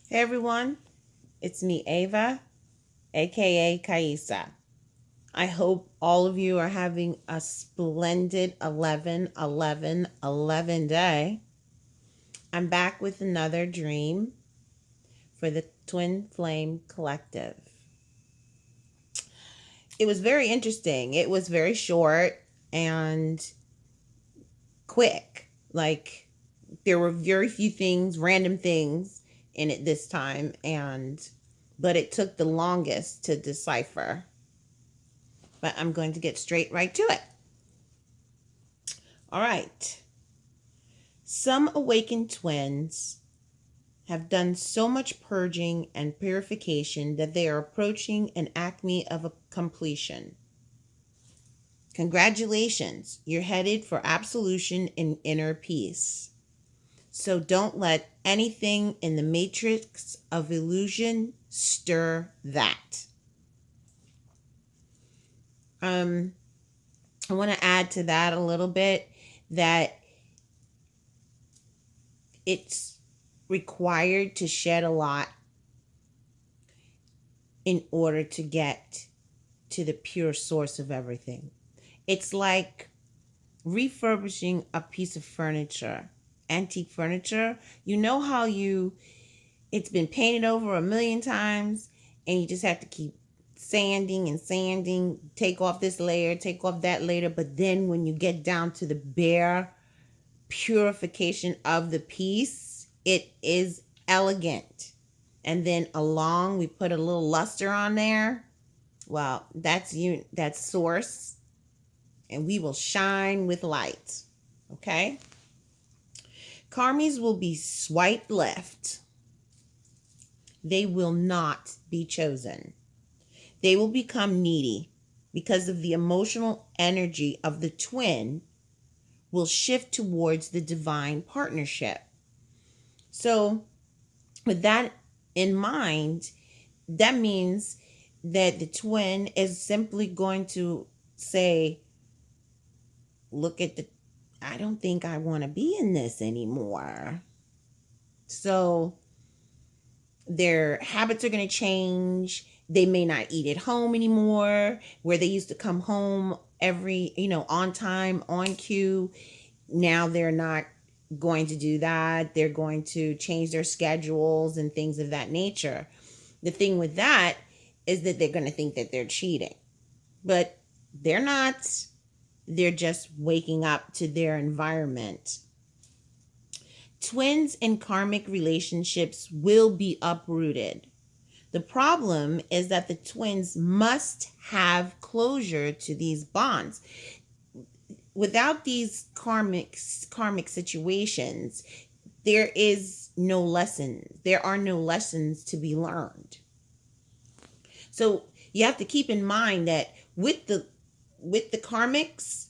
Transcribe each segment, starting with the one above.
Hey everyone, it's me Ava, aka Kaisa. I hope all of you are having a splendid 11-11-11 day. I'm back with another dream for the Twin Flame Collective. It was very interesting. It was very short and quick. Like, there were very few things, random things in it this time, but it took the longest to decipher. But I'm going to get straight right to it. All right. Some awakened twins have done so much purging and purification that they are approaching an acme of a completion. Congratulations, you're headed for absolution and inner peace. So don't let anything in the matrix of illusion stir that. I want to add to that a little bit that it's required to shed a lot in order to get to the pure source of everything. It's like refurbishing a piece of furniture, antique furniture. You know how it's been painted over a million times and you just have to keep sanding and sanding, take off this layer, take off that layer. But then when you get down to the bare purification of the piece, it is elegant. And then we put a little luster on there. Well, that's source, and we will shine with light. Okay? Karmies will be swiped left. They will not be chosen. They will become needy because of the emotional energy of the twin will shift towards the divine partnership. So with that in mind, that means that the twin is simply going to say, I don't think I want to be in this anymore. So their habits are going to change. They may not eat at home anymore, where they used to come home on time, on cue. Now they're not going to do that. They're going to change their schedules and things of that nature. The thing with that is that they're going to think that they're cheating, but they're not. They're just waking up to their environment. Twins in karmic relationships will be uprooted. The problem is that the twins must have closure to these bonds. Without these karmic situations, there is no lesson. There are no lessons to be learned. So you have to keep in mind that with the karmics,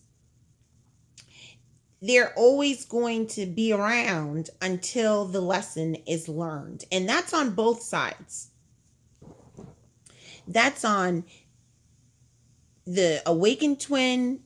they're always going to be around until the lesson is learned. And that's on both sides. That's on the awakened twin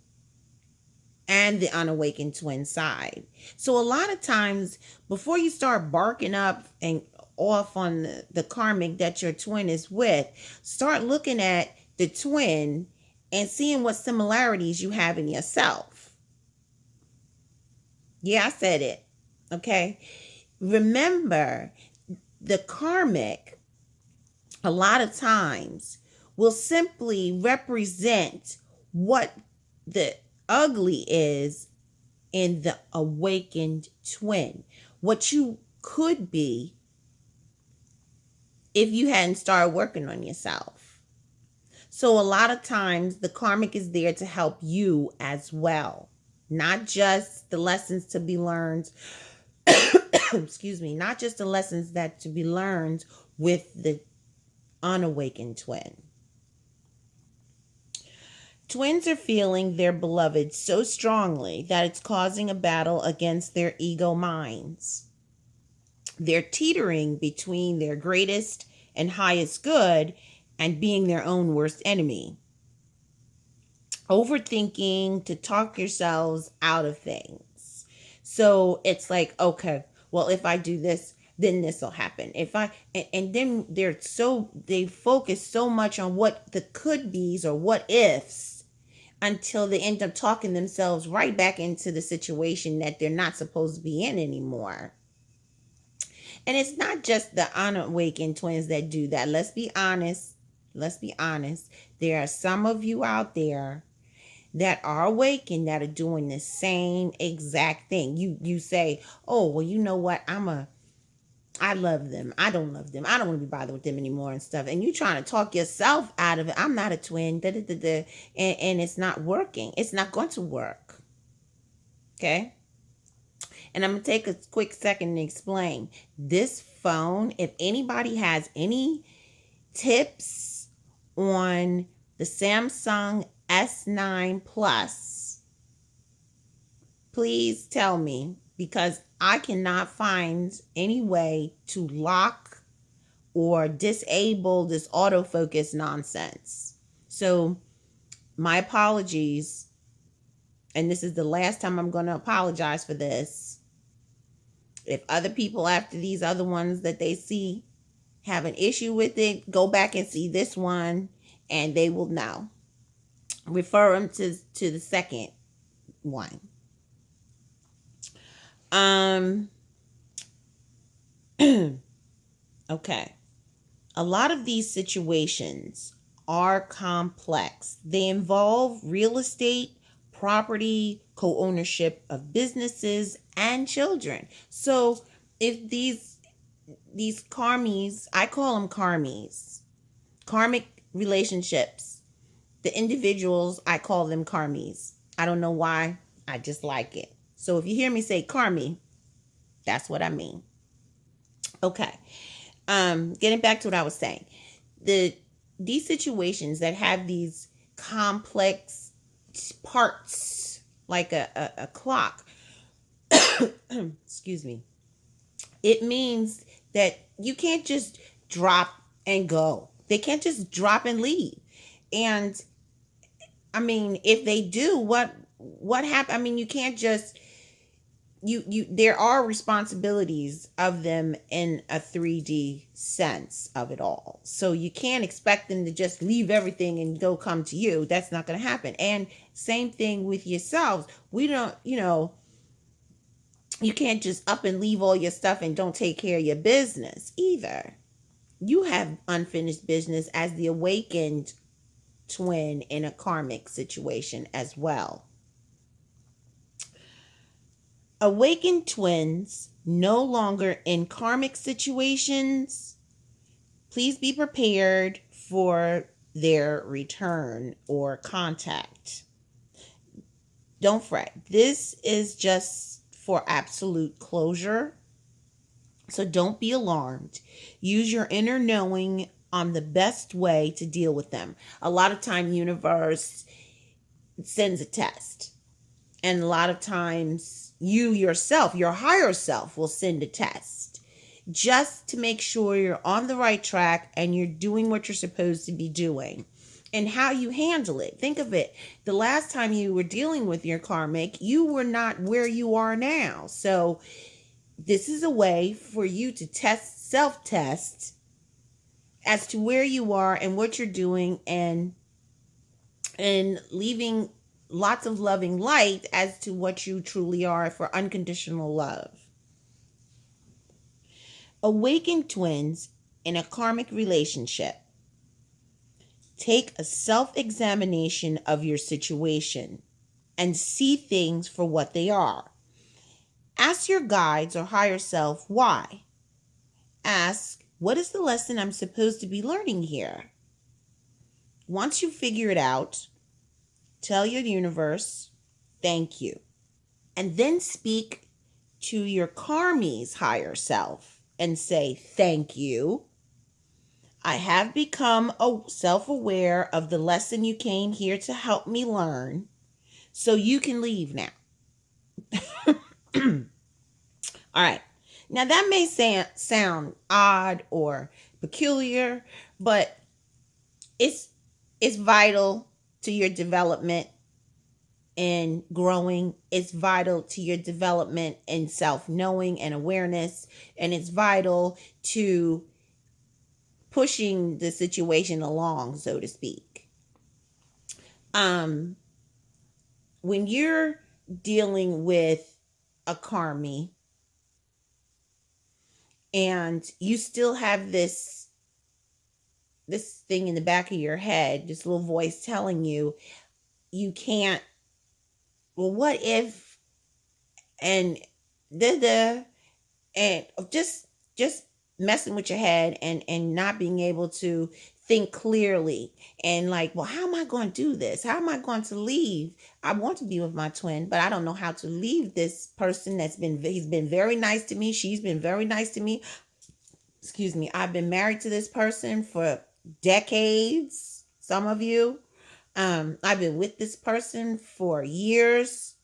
and the unawakened twin side. So a lot of times, before you start barking up and off on the karmic that your twin is with, start looking at the twin and seeing what similarities you have in yourself. Yeah, I said it. Okay. Remember, the karmic, a lot of times, will simply represent what the ugly is in the awakened twin. What you could be if you hadn't started working on yourself. So a lot of times the karmic is there to help you as well. Not just the lessons to be learned, excuse me, not just the lessons that to be learned with the unawakened twin. Twins are feeling their beloved so strongly that it's causing a battle against their ego minds. They're teetering between their greatest and highest good and being their own worst enemy. Overthinking to talk yourselves out of things. So it's like, okay, well, if I do this, then this will happen. If I and then they focus so much on what the could be's or what ifs until they end up talking themselves right back into the situation that they're not supposed to be in anymore. And it's not just the unawakened twins that do that. Let's be honest. Let's be honest. There are some of you out there that are awakened that are doing the same exact thing. You say, oh, well, you know what? I love them. I don't love them. I don't want to be bothered with them anymore and stuff. And you trying to talk yourself out of it. I'm not a twin. And it's not working. It's not going to work. Okay? And I'm going to take a quick second to explain. This phone, if anybody has any tips on the Samsung S9 Plus, please tell me, because I cannot find any way to lock or disable this autofocus nonsense. So my apologies. And this is the last time I'm going to apologize for this. If other people after these other ones that they see have an issue with it, go back and see this one and they will know. Refer them to the second one. Okay. A lot of these situations are complex. They involve real estate, property, co-ownership of businesses, and children. So if these karmies, I call them karmies, karmic relationships, the individuals, I call them karmies. I don't know why. I just like it. So if you hear me say karmi, that's what I mean. Okay. Getting back to what I was saying. These situations that have these complex parts, like a clock, excuse me, it means that you can't just drop and go. They can't just drop and leave. And I mean, if they do, what happened? I mean, you can't just there are responsibilities of them in a 3D sense of it all. So you can't expect them to just leave everything and go come to you. That's not going to happen. And same thing with yourselves. We don't, you can't just up and leave all your stuff and don't take care of your business either. You have unfinished business as the awakened twin in a karmic situation as well. Awakened twins no longer in karmic situations. Please be prepared for their return or contact. Don't fret. This is just for absolute closure. So don't be alarmed. Use your inner knowing on the best way to deal with them. A lot of time, universe sends a test. And a lot of times, you yourself, your higher self, will send a test just to make sure you're on the right track and you're doing what you're supposed to be doing. And how you handle it. Think of it. The last time you were dealing with your karmic, you were not where you are now. So this is a way for you to self-test as to where you are and what you're doing, and leaving lots of loving light as to what you truly are for unconditional love. Awakened twins in a karmic relationship. Take a self-examination of your situation and see things for what they are. Ask your guides or higher self why. Ask, what is the lesson I'm supposed to be learning here? Once you figure it out, tell your universe, thank you. And then speak to your Karmies higher self and say, thank you. I have become self-aware of the lesson you came here to help me learn, so you can leave now. All right. Now that may sound odd or peculiar, but it's vital to your development. and growing. It's vital to your development and self-knowing and awareness, and it's vital to pushing the situation along, so to speak. Um when you're dealing with a karmi and you still have this thing in the back of your head, this little voice telling you you can't, well, what if, and the and just messing with your head and not being able to think clearly, and like, well, how am I going to do this? How am I going to leave? I want to be with my twin, but I don't know how to leave this person he's been very nice to me, she's been very nice to me, excuse me, I've been married to this person for decades, some of you. I've been with this person for years,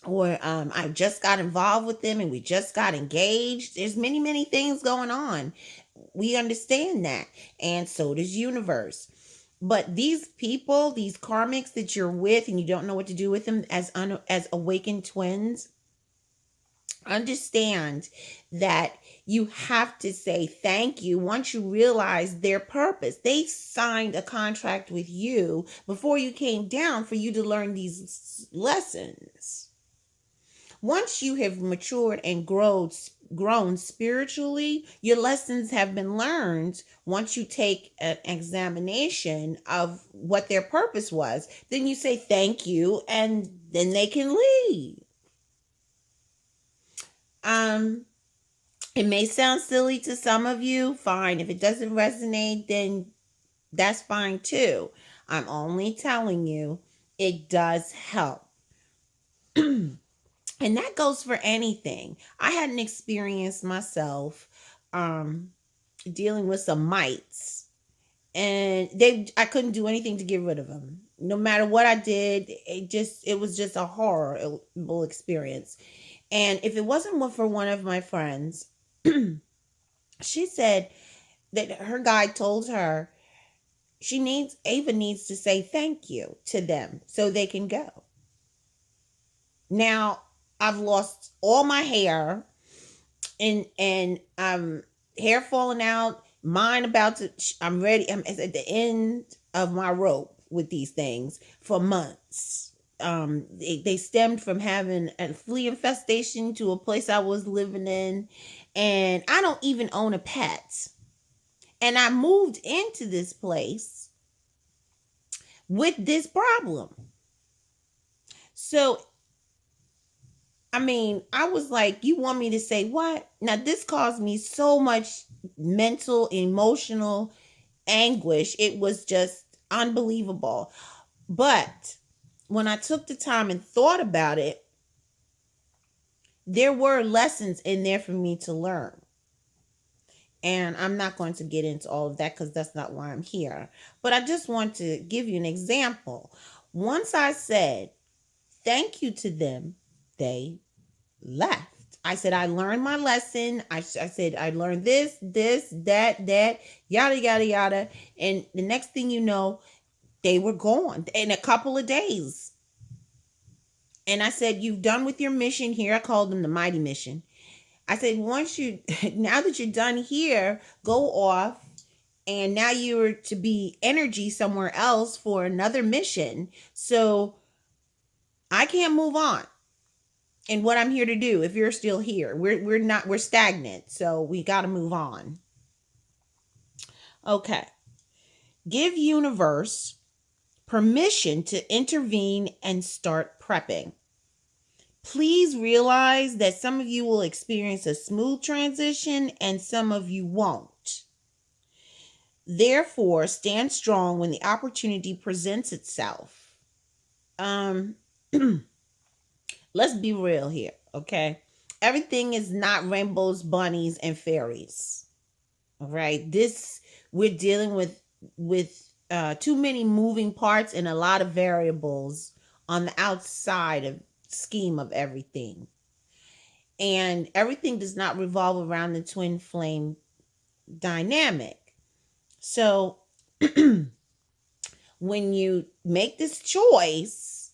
or I just got involved with them and we just got engaged. There's many things going on. We understand that, and so does universe. But these people, these karmics that you're with, and you don't know what to do with them as awakened twins, understand that you have to say thank you once you realize their purpose. They signed a contract with you before you came down for you to learn these lessons. Once you have matured and grown spiritually, your lessons have been learned. Once you take an examination of what their purpose was, then you say thank you, and then they can leave. It may sound silly to some of you. Fine. If it doesn't resonate, then that's fine too. I'm only telling you it does help. And that goes for anything. I had an experience myself dealing with some mites, and I couldn't do anything to get rid of them. No matter what I did, it was just a horrible experience. And if it wasn't for one of my friends, she said that her guide told her Ava needs to say thank you to them so they can go. Now, I've lost all my hair, and hair falling out, I'm ready. I'm at the end of my rope with these things for months. They stemmed from having a flea infestation to a place I was living in, and I don't even own a pet. And I moved into this place with this problem. So, I mean, I was like, you want me to say what? Now, this caused me so much mental, emotional anguish. It was just unbelievable. But when I took the time and thought about it, there were lessons in there for me to learn. And I'm not going to get into all of that because that's not why I'm here. But I just want to give you an example. Once I said thank you to them, they left. I said, I learned my lesson. I said, I learned this, that, yada, yada, yada. And the next thing you know, they were gone in a couple of days. And I said, you've done with your mission here. I called them the mighty mission. I said, now that you're done here, go off. And now you're to be energy somewhere else for another mission. So I can't move on. And what I'm here to do, if you're still here, we're stagnant. So we got to move on. Okay. Give universe permission to intervene and start prepping. Please realize that some of you will experience a smooth transition and some of you won't. Therefore, stand strong when the opportunity presents itself. Let's be real here, okay? Everything is not rainbows, bunnies, and fairies. All right? We're dealing with too many moving parts and a lot of variables on the outside of scheme of everything. And everything does not revolve around the twin flame dynamic. So when you make this choice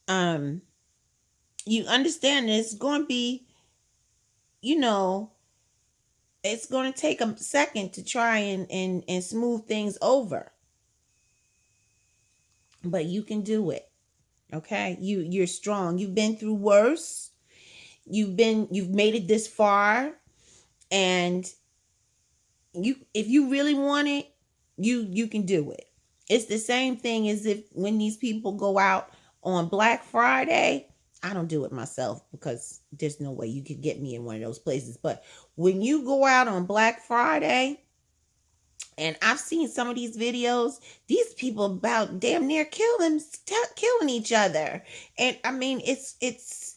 um, you understand it's going to be, you know, it's going to take a second to try and smooth things over, but you can do it. Okay, you're strong. You've been through worse. You've made it this far, and you, if you really want it, you can do it. It's the same thing as if when these people go out on Black Friday. I don't do it myself because there's no way you could get me in one of those places. But when you go out on Black Friday, and I've seen some of these videos, these people about damn near killing each other. And I mean, it's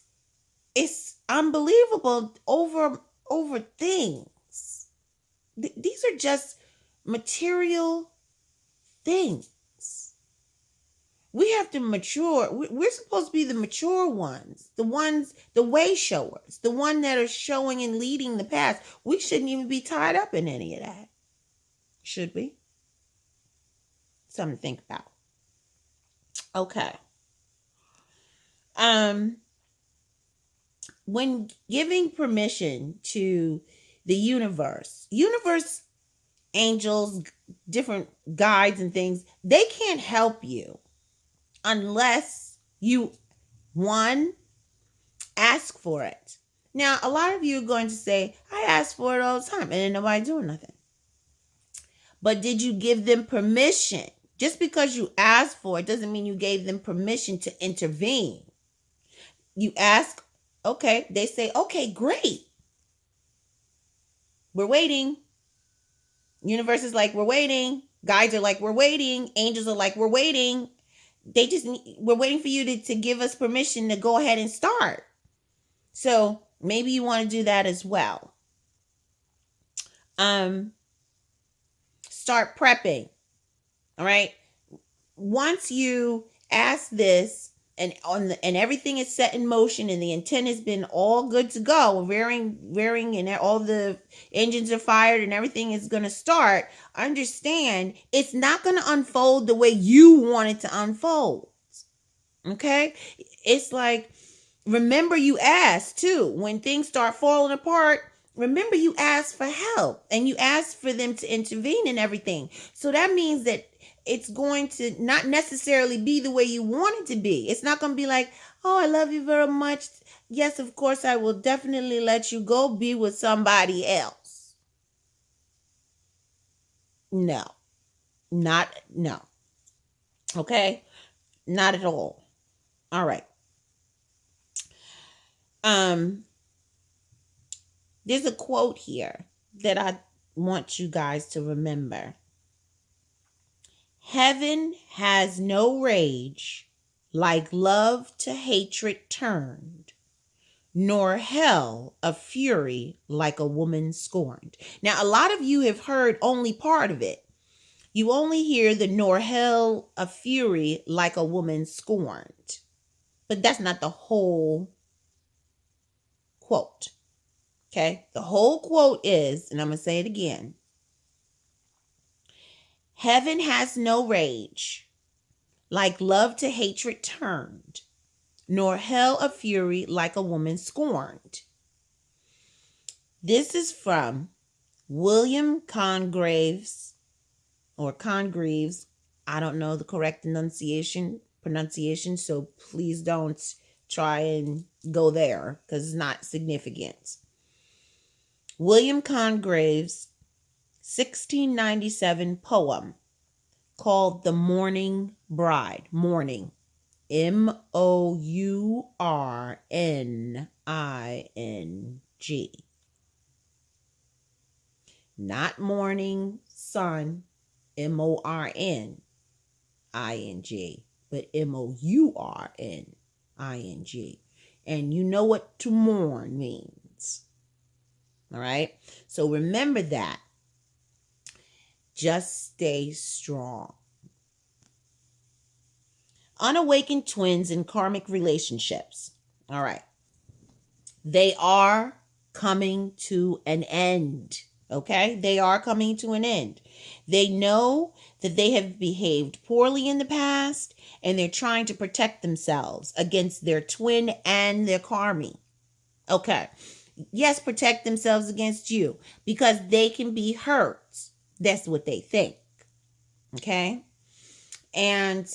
unbelievable over things. These are just material things. We have to mature. We're supposed to be the mature ones, the way showers, the one that are showing and leading the path. We shouldn't even be tied up in any of that. Should we? Something to think about. Okay. When giving permission to the universe, angels, different guides and things, they can't help you unless you, one, ask for it. Now, a lot of you are going to say, I ask for it all the time and then nobody doing nothing. But did you give them permission? Just because you asked for it doesn't mean you gave them permission to intervene. You ask, okay, they say, okay, great. We're waiting. Universe is like, we're waiting. Guides are like, we're waiting. Angels are like, we're waiting. We're waiting for you to give us permission to go ahead and start. So maybe you want to do that as well. Start prepping. All right. Once you ask this and everything is set in motion and the intent has been all good to go, rearing and all the engines are fired and everything is going to start, understand it's not going to unfold the way you want it to unfold. Okay. It's like, remember you asked too, when things start falling apart, remember you asked for help and you asked for them to intervene and everything. So that means that it's going to not necessarily be the way you want it to be. It's not going to be like, oh, I love you very much. Yes, of course, I will definitely let you go be with somebody else. No. Okay? Not at all. All right. There's a quote here that I want you guys to remember. Heaven has no rage like love to hatred turned, nor hell a fury like a woman scorned. Now, a lot of you have heard only part of it. You only hear the nor hell a fury like a woman scorned. But that's not the whole quote. Okay? The whole quote is, and I'm going to say it again. Heaven has no rage, like love to hatred turned, nor hell a fury like a woman scorned. This is from William Congreve's, or Congreve's. I don't know the correct pronunciation, so please don't try and go there because it's not significant. William Congreve's 1697 poem called The Mourning Bride. Mourning. Mourning. Not morning sun. Morning. But mourning. And you know what to mourn means. All right. So remember that. Just stay strong. Unawakened twins in karmic relationships. All right. They are coming to an end. Okay? They are coming to an end. They know that they have behaved poorly in the past, and they're trying to protect themselves against their twin and their karmi. Okay. Yes, protect themselves against you because they can be hurt. That's what they think. Okay? And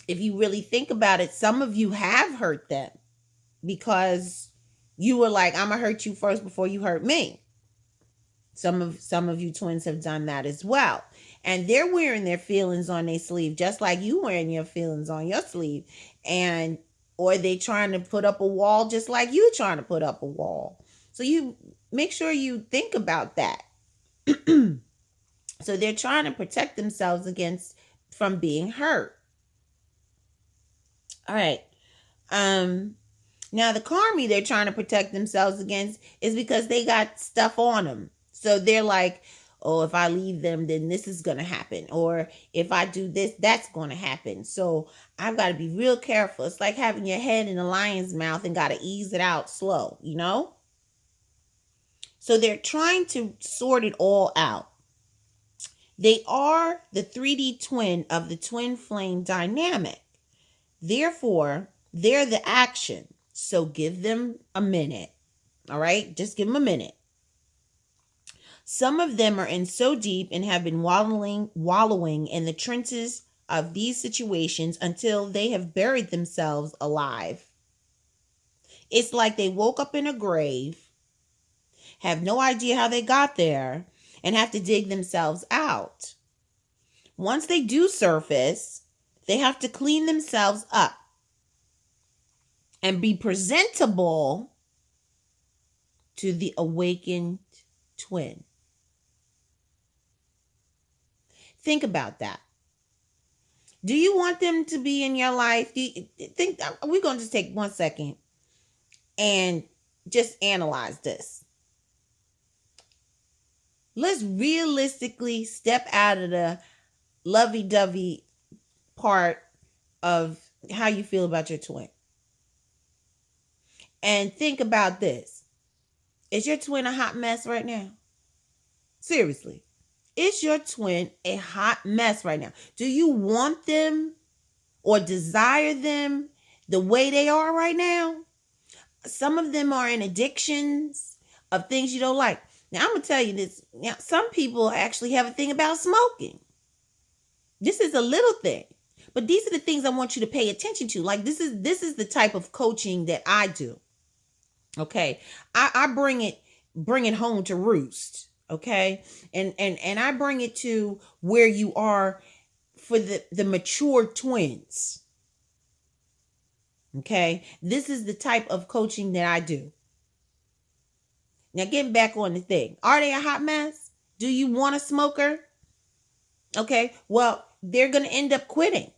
if you really think about it, some of you have hurt them because you were like, I'm gonna hurt you first before you hurt me. Some of you twins have done that as well. And they're wearing their feelings on their sleeve, just like you wearing your feelings on your sleeve. And or they trying to put up a wall just like you trying to put up a wall. So you make sure you think about that. So they're trying to protect themselves from being hurt. All right. Now the karmi they're trying to protect themselves against is because they got stuff on them. So they're like, oh, if I leave them, then this is going to happen. Or if I do this, that's going to happen. So I've got to be real careful. It's like having your head in a lion's mouth and got to ease it out slow, you know? So they're trying to sort it all out. They are the 3D twin of the twin flame dynamic. Therefore, they're the action. So give them a minute. All right? Just give them a minute. Some of them are in so deep and have been wallowing in the trenches of these situations until they have buried themselves alive. It's like they woke up in a grave, have no idea how they got there, and have to dig themselves out. Once they do surface, they have to clean themselves up and be presentable to the awakened twin. Think about that. Do you want them to be in your life? We're going to just take 1 second and just analyze this. Let's realistically step out of the lovey-dovey part of how you feel about your twin. And think about this. Is your twin a hot mess right now? Seriously. Is your twin a hot mess right now? Do you want them or desire them the way they are right now? Some of them are in addictions of things you don't like. Now, I'm going to tell you this. Now, some people actually have a thing about smoking. This is a little thing. But these are the things I want you to pay attention to. Like this is the type of coaching that I do. Okay. I bring it home to roost. Okay. And I bring it to where you are for the mature twins. Okay. This is the type of coaching that I do. Now getting back on the thing. Are they a hot mess? Do you want a smoker? Okay. Well, they're going to end up quitting.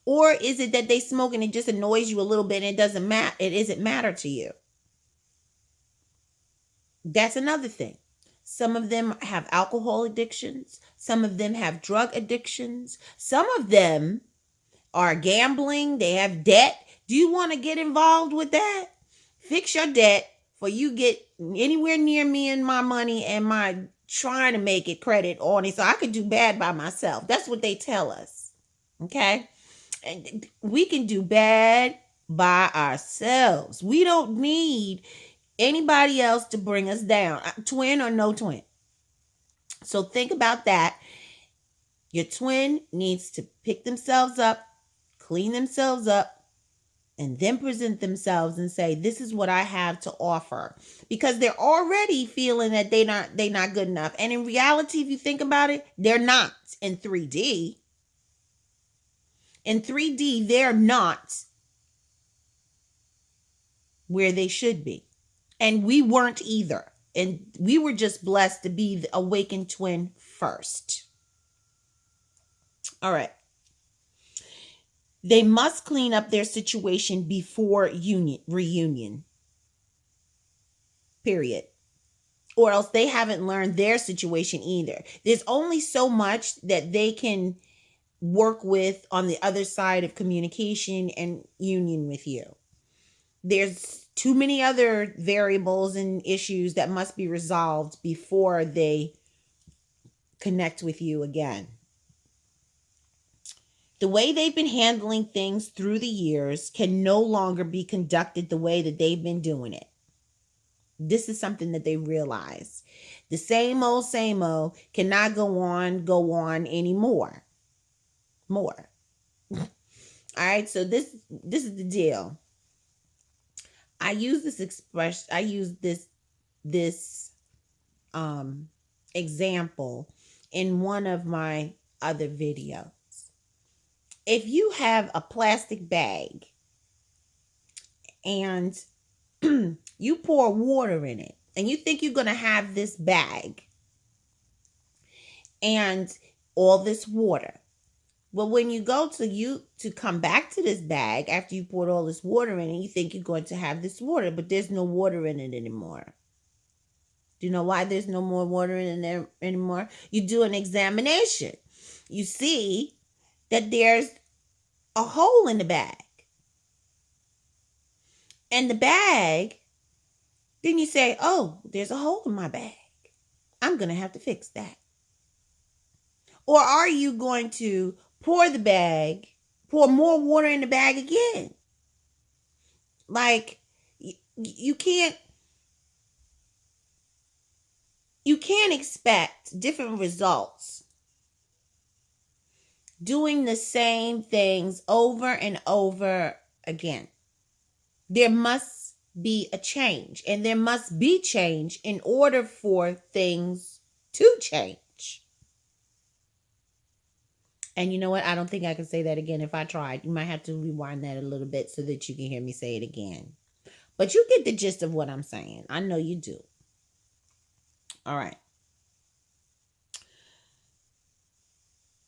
Or is it that they smoke and it just annoys you a little bit and it doesn't matter? It doesn't matter to you. That's another thing. Some of them have alcohol addictions. Some of them have drug addictions. Some of them are gambling. They have debt. Do you want to get involved with that? Fix your debt for you get anywhere near me and my money and my trying to make it credit on it so I could do bad by myself. That's what they tell us. Okay? And we can do bad by ourselves. We don't need anybody else to bring us down, twin or no twin. So think about that. Your twin needs to pick themselves up, clean themselves up, and then present themselves and say, this is what I have to offer. Because they're already feeling that they're not good enough. And in reality, if you think about it, they're not in 3D. In 3D, they're not where they should be. And we weren't either. And we were just blessed to be the awakened twin first. All right. They must clean up their situation before reunion. Period. Or else they haven't learned their situation either. There's only so much that they can work with on the other side of communication and union with you. there's too many other variables and issues that must be resolved before they connect with you again. The way they've been handling things through the years can no longer be conducted the way that they've been doing it. This is something that they realize. The same old cannot go on anymore. More. All right, so this is the deal. I use this example in one of my other videos. If you have a plastic bag and you pour water in it and you think you're going to have this bag and all this water. Well, when you go to come back to this bag after you poured all this water in it, you think you're going to have this water, but there's no water in it anymore. Do you know why there's no more water in there anymore? You do an examination. You see that there's a hole in the bag. And the bag, then you say, oh, there's a hole in my bag. I'm going to have to fix that. Or are you going to pour more water in the bag again? Like, you can't expect different results doing the same things over and over again. There must be a change, and there must be change in order for things to change. And you know what? I don't think I can say that again if I tried. You might have to rewind that a little bit so that you can hear me say it again. But you get the gist of what I'm saying. I know you do. All right.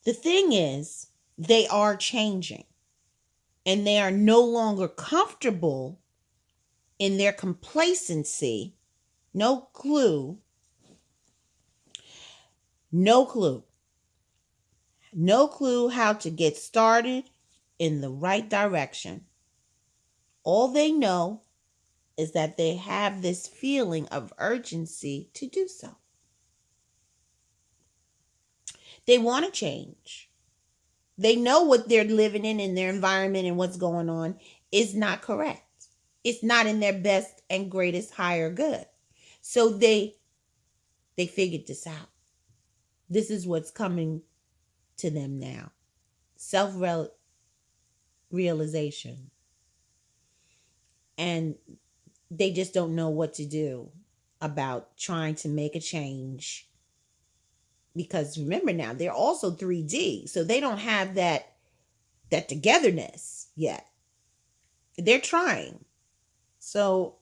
The thing is, they are changing. And they are no longer comfortable in their complacency. No clue how to get started in the right direction. All they know is that they have this feeling of urgency to do so. They want to change. They know what they're living in their environment and what's going on is not correct. It's not in their best and greatest higher good. So they figured this out. This is what's coming to them now. Self-realization. And they just don't know what to do about trying to make a change. Because remember now, they're also 3D. So they don't have that togetherness yet. They're trying. So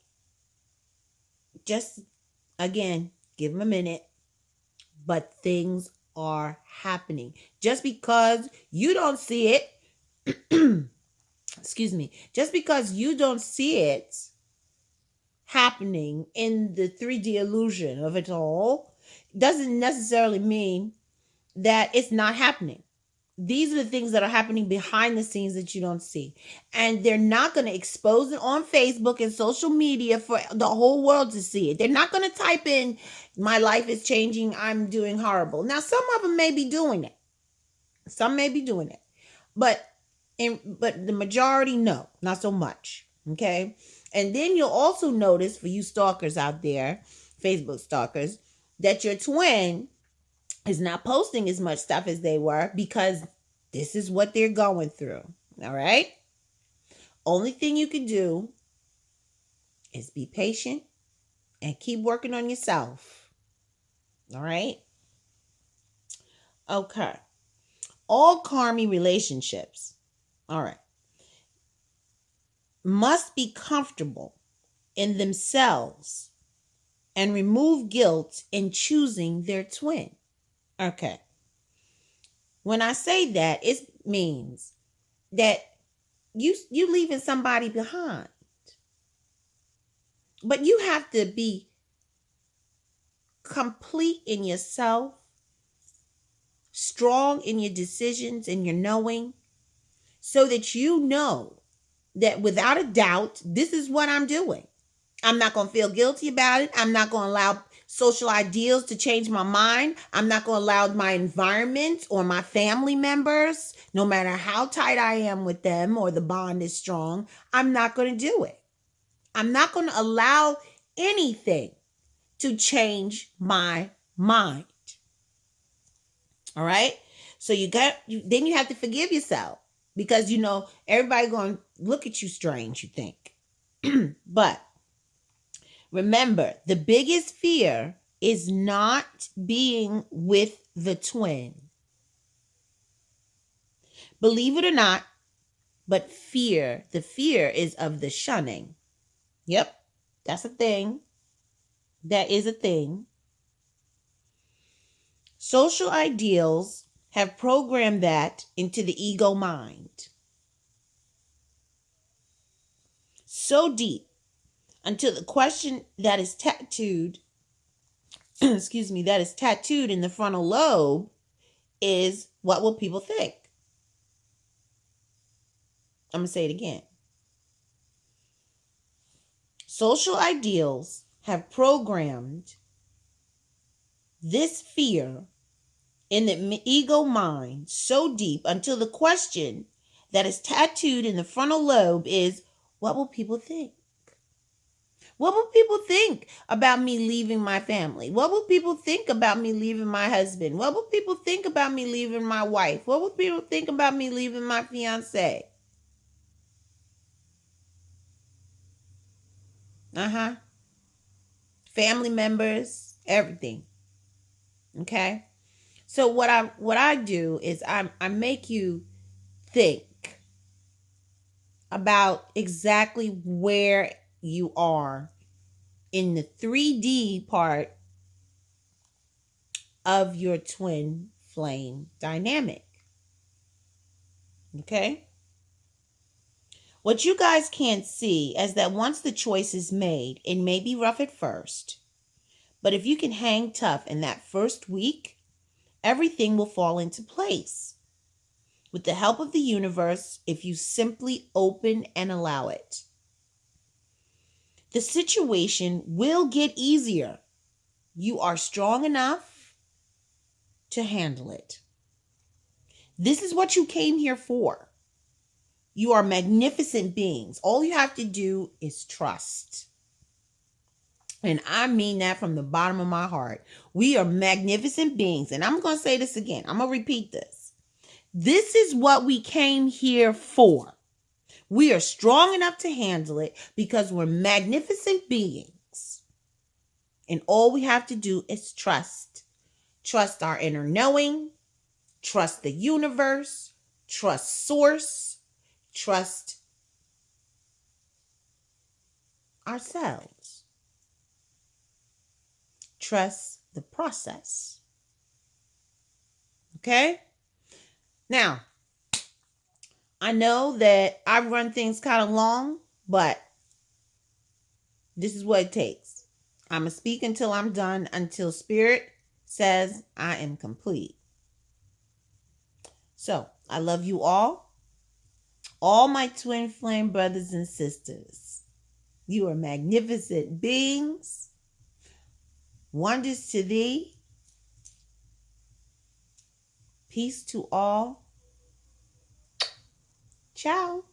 just, again, give them a minute. But things are happening. Just because you don't see it, excuse me, just because you don't see it happening in the 3D illusion of it all, doesn't necessarily mean that it's not happening. These are the things that are happening behind the scenes that you don't see. And they're not going to expose it on Facebook and social media for the whole world to see it. They're not going to type in, my life is changing, I'm doing horrible. Now, some of them may be doing it. Some may be doing it. But the majority, no, not so much. Okay? And then you'll also notice, for you stalkers out there, Facebook stalkers, that your twin is not posting as much stuff as they were because this is what they're going through. All right? Only thing you can do is be patient and keep working on yourself. All right? Okay. All karmic relationships, all right, must be comfortable in themselves and remove guilt in choosing their twin. Okay. When I say that, it means that you leaving somebody behind. But you have to be complete in yourself, strong in your decisions and your knowing, so that you know that without a doubt, this is what I'm doing. I'm not going to feel guilty about it. I'm not going to allow social ideals to change my mind. I'm not going to allow my environment or my family members, no matter how tight I am with them or the bond is strong, I'm not going to do it. I'm not going to allow anything to change my mind. All right? So then you have to forgive yourself because, everybody going to look at you strange, you think. But remember, the biggest fear is not being with the twin. Believe it or not, but the fear is of the shunning. Yep, that's a thing. That is a thing. Social ideals have programmed that into the ego mind. So deep until the question that is tattooed, that is tattooed in the frontal lobe is, what will people think? I'm going to say it again. Social ideals have programmed this fear in the ego mind so deep until the question that is tattooed in the frontal lobe is, what will people think? What will people think about me leaving my family? What will people think about me leaving my husband? What will people think about me leaving my wife? What will people think about me leaving my fiance? Family members, everything. Okay? So what I do is I make you think about exactly where you are in the 3D part of your twin flame dynamic. Okay? What you guys can't see is that once the choice is made, it may be rough at first, but if you can hang tough in that first week, everything will fall into place. With the help of the universe, if you simply open and allow it. The situation will get easier. You are strong enough to handle it. This is what you came here for. You are magnificent beings. All you have to do is trust. And I mean that from the bottom of my heart. We are magnificent beings. And I'm going to say this again. I'm going to repeat this. This is what we came here for. We are strong enough to handle it because we're magnificent beings. And all we have to do is trust. Trust our inner knowing. Trust the universe. Trust source. Trust ourselves. Trust the process. Okay? Now, I know that I run things kind of long, but this is what it takes. I'm going to speak until I'm done, until Spirit says I am complete. So, I love you all my twin flame brothers and sisters. You are magnificent beings. Wonders to thee. Peace to all. Ciao.